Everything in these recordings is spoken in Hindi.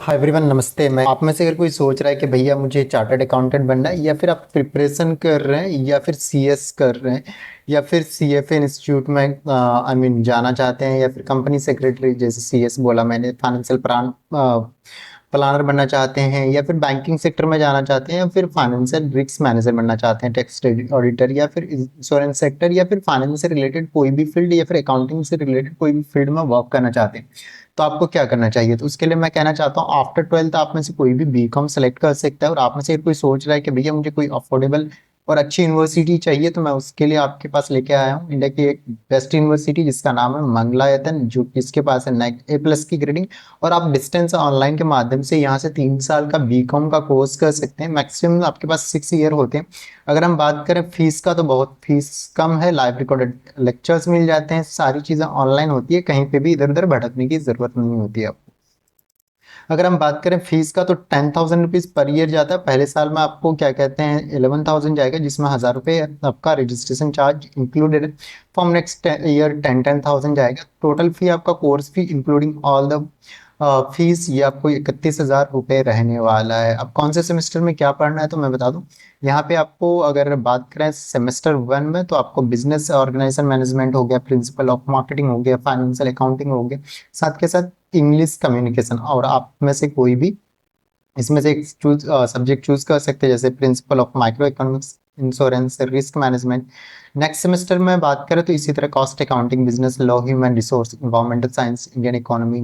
हाय एवरीवन, नमस्ते। मैं आप में से अगर कोई सोच रहा है कि भैया मुझे चार्टर्ड अकाउंटेंट बनना है, या फिर आप प्रिपरेशन कर रहे हैं, या फिर सीएस कर रहे हैं, या फिर सीएफए इंस्टीट्यूट में जाना चाहते हैं, या फिर कंपनी सेक्रेटरी जैसे सीएस बोला मैंने, फाइनेंशियल प्लानर बनना चाहते हैं, या फिर बैंकिंग सेक्टर में जाना चाहते हैं, या फिर फाइनेंशियल रिस्क मैनेजर बनना चाहते हैं, टैक्स ऑडिटर, या फिर इंश्योरेंस सेक्टर, या फिर फाइनेंस से रिलेटेड कोई भी फील्ड, या फिर अकाउंटिंग से रिलेटेड कोई भी फील्ड में वर्क करना चाहते हैं, तो आपको क्या करना चाहिए? तो उसके लिए मैं कहना चाहता हूँ, आफ्टर 12th आप में से कोई भी बीकॉम सेलेक्ट कर सकता है। और आप में से अगर कोई सोच रहा है कि भैया मुझे कोई अफोर्डेबल और अच्छी यूनिवर्सिटी चाहिए, तो मैं उसके लिए आपके पास लेके आया हूँ इंडिया की एक बेस्ट यूनिवर्सिटी जिसका नाम है मंगलायतन, जो जिसके पास है NAC A+ की ग्रेडिंग। और आप डिस्टेंस ऑनलाइन के माध्यम से यहाँ से 3 साल का बीकॉम का कोर्स कर सकते हैं। मैक्सिमम आपके पास 6 ईयर होते हैं। अगर हम बात करें फीस का, तो बहुत फीस कम है। लाइव रिकॉर्डेड लेक्चर्स मिल जाते हैं, सारी चीज़ें ऑनलाइन होती है, कहीं पे भी इधर उधर भटकने की ज़रूरत नहीं होती है आपको। अगर हम बात करें फीस का, तो 10,000 रुपीज़ पर ईयर जाता है। पहले साल में आपको क्या कहते हैं 11,000 जाएगा, जिसमें 1,000 रुपये आपका रजिस्ट्रेशन चार्ज इंक्लूडेड है। फॉर्म नेक्स्ट ईयर 10,000 जाएगा। टोटल फी आपका course fee including all the fees ये आपको 31,000 रुपये रहने वाला है। अब कौन से सेमेस्टर में क्या पढ़ना है, तो मैं बता दूं। यहाँ पे आपको अगर बात करें सेमेस्टर 1 में, तो आपको बिजनेस ऑर्गेनाइजेशन मैनेजमेंट हो गया, प्रिंसिपल ऑफ मार्केटिंग हो गया, फाइनेंशियल अकाउंटिंग हो गया, साथ के साथ इंग्लिश कम्युनिकेशन। और आप में से कोई भी इसमें से एक सब्जेक्ट चूज कर सकते हैं, जैसे principle of micro economics, insurance, risk management. Next semester में बात करें तो इसी तरह cost accounting, business law, human resource, environmental science, Indian economy,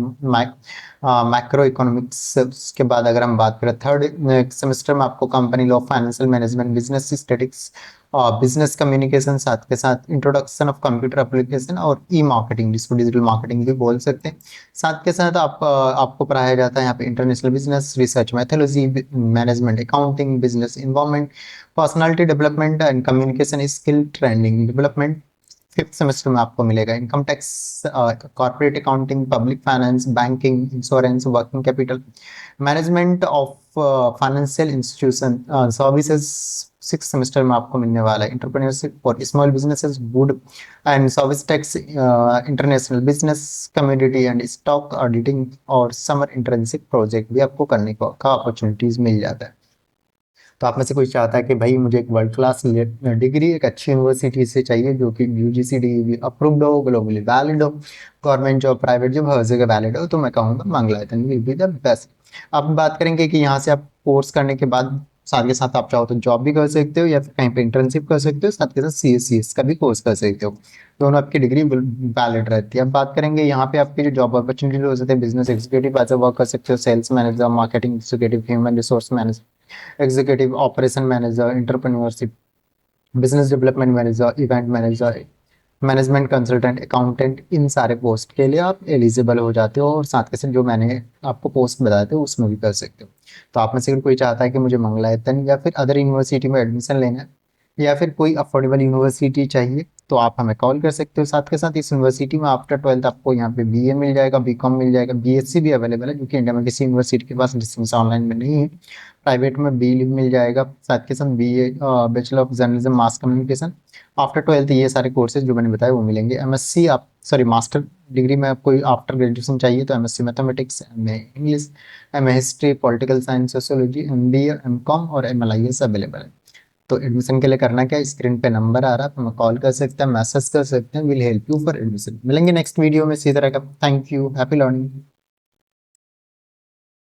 macro economics. उसके बाद अगर हम बात करें थर्ड सेमेस्टर में, आपको company law, financial management, business statistics, business communication, साथ के साथ इंट्रोडक्शन ऑफ कंप्यूटर एप्लीकेशन और ई मार्केटिंग, जिसको डिजिटल मार्केटिंग भी बोल सकते हैं। साथ के साथ आपको पढ़ाया जाता है यहाँ पे international business, research methodology, management accounting, business environment, personality development and communication skill training development. Fifth semester में आपको मिलेगा income tax, corporate accounting, public finance, banking, insurance, working capital, management of financial institution services. Six semester में आपको मिलने वाला है entrepreneurship for small businesses, good and service tax, international business community and stock auditing. और समर इंटर्नशिप प्रोजेक्ट भी आपको करने का अपॉर्चुनिटीज मिल जाता है। तो आप में से कोई चाहता है कि भाई मुझे एक वर्ल्ड क्लास डिग्री एक अच्छी यूनिवर्सिटी से चाहिए, जो कि यूजीसी डी अप्रूव्ड हो, ग्लोबली वैलिड हो, गवर्नमेंट जॉब, प्राइवेट जॉब, हर जगह वैलिड हो, तो मैं कहूँगा Mangalayatan will be the best. अब बात करेंगे कि यहाँ से आप कोर्स करने के बाद साथ के साथ आप चाहो तो जॉब भी कर सकते हो, या फिर कहीं पे इंटर्नशिप कर सकते हो, साथ के साथ CSCS का भी कोर्स कर सकते हो। दोनों आपकी डिग्री वैलिड रहती है। अब बात करेंगे यहाँ पे आपकी जो जॉब अपॉर्चुनिटी हो सकते हैं, बिजनेस एग्जीक्यूटिव एज वर्क कर सकते हो, sales manager, marketing executive, human resource manager, executive operation manager, entrepreneurship, business development manager, event manager, management consultant, accountant. इन सारे पोस्ट के लिए आप एलिजिबल हो जाते हो, और साथ के साथ जो मैंने आपको पोस्ट बताए थे उसमें भी कर सकते हो। तो आप में से अगर कोई चाहता है कि मुझे मंगलायतन या फिर अदर यूनिवर्सिटी में एडमिशन लेना है, या फिर कोई अफोर्डेबल यूनिवर्सिटी चाहिए, तो आप हमें कॉल कर सकते हो। साथ के साथ इस यूनिवर्सिटी में आफ्टर 12th आपको यहाँ पे BA मिल जाएगा, बीकॉम मिल जाएगा, BSc भी अवेलेबल है, जो कि इंडिया में किसी यूनिवर्सिटी के पास डिस्टेंस ऑनलाइन में नहीं है। प्राइवेट में बी लिव मिल जाएगा, साथ के साथ BA bachelor of journalism mass communication. After 12th ये सारे कोर्सेज जो मैंने बताए वो मिलेंगे। MSc आप सॉरी मास्टर डिग्री में कोई आफ्टर ग्रेजुएशन चाहिए, तो MSc mathematics, MA English, MA history, political science, sociology, MBA, MCOM और MLIS अवेलेबल है। तो एडमिशन के लिए करना क्या है, स्क्रीन पे नंबर आ रहा है, हमें कॉल कर सकते हैं, मैसेज कर सकते हैं, will help you for admission. मिलेंगे नेक्स्ट वीडियो में इसी तरह का। Thank you, happy learning.